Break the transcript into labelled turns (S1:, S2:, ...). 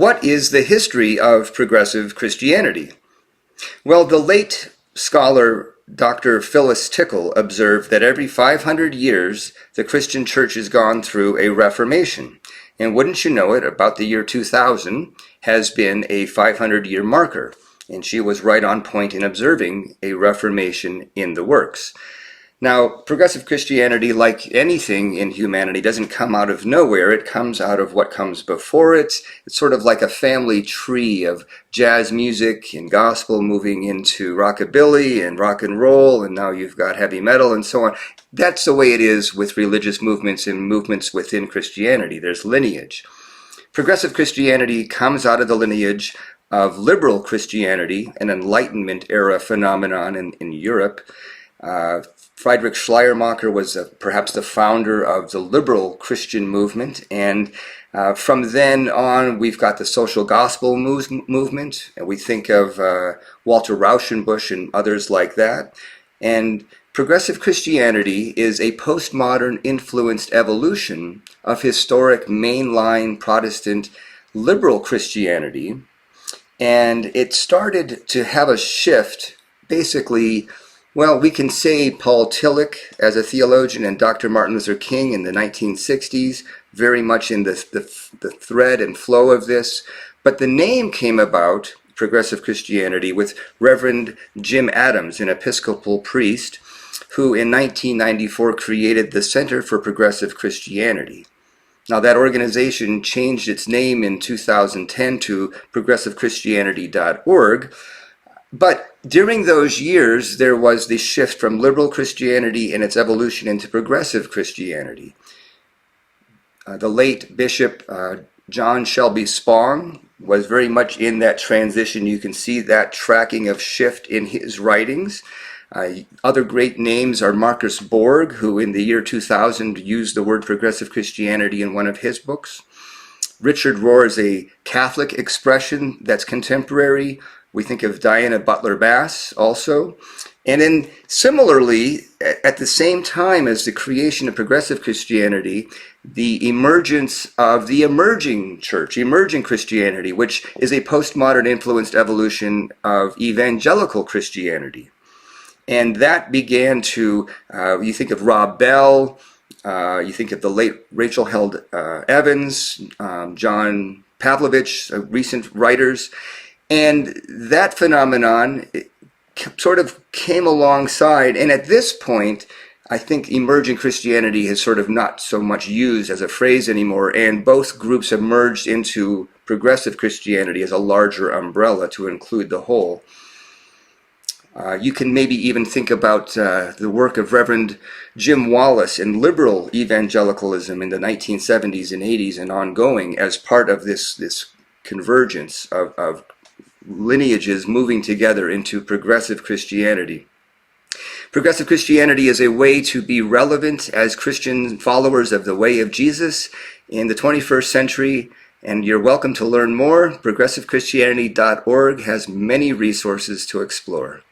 S1: what is the history of progressive Christianity? Well, the late scholar Dr. Phyllis Tickle observed that every 500 years the Christian church has gone through a reformation. And wouldn't you know it, about the year 2000 has been a 500-year marker. And she was right on point in observing a reformation in the works. Now, progressive Christianity, like anything in humanity, doesn't come out of nowhere. It comes out of what comes before it. It's sort of like a family tree of jazz music and gospel moving into rockabilly and rock and roll, and now you've got heavy metal and so on. That's the way it is with religious movements and movements within Christianity. There's lineage. Progressive Christianity comes out of the lineage of liberal Christianity, an Enlightenment era phenomenon in Europe. Friedrich Schleiermacher was perhaps the founder of the liberal Christian movement, and from then on we've got the social gospel movement, and we think of Walter Rauschenbusch and others like that. And progressive Christianity is a postmodern influenced evolution of historic mainline Protestant liberal Christianity, and it started to have a shift basically. Well, we can say Paul Tillich as a theologian and Dr. Martin Luther King in the 1960s, very much in the thread and flow of this. But the name came about, progressive Christianity, with Reverend Jim Adams, an Episcopal priest, who in 1994 created the Center for Progressive Christianity. Now, that organization changed its name in 2010 to progressivechristianity.org. But during those years, there was the shift from liberal Christianity and its evolution into progressive Christianity. The late Bishop John Shelby Spong was very much in that transition. You can see that tracking of shift in his writings. Other great names are Marcus Borg, who in the year 2000 used the word progressive Christianity in one of his books. Richard Rohr is a Catholic expression that's contemporary. We think of Diana Butler Bass also. And then similarly, at the same time as the creation of progressive Christianity, the emergence of the emerging church, emerging Christianity, which is a postmodern influenced evolution of evangelical Christianity. And that began to, you think of Rob Bell, you think of the late Rachel Held Evans, John Pavlovich, recent writers. And that phenomenon sort of came alongside, and at this point, I think emerging Christianity is sort of not so much used as a phrase anymore, and both groups have merged into progressive Christianity as a larger umbrella to include the whole. You can maybe even think about the work of Reverend Jim Wallace in liberal evangelicalism in the 1970s and 80s and ongoing as part of this convergence of lineages moving together into progressive Christianity. Progressive Christianity is a way to be relevant as Christian followers of the way of Jesus in the 21st century, and you're welcome to learn more. progressivechristianity.org has many resources to explore.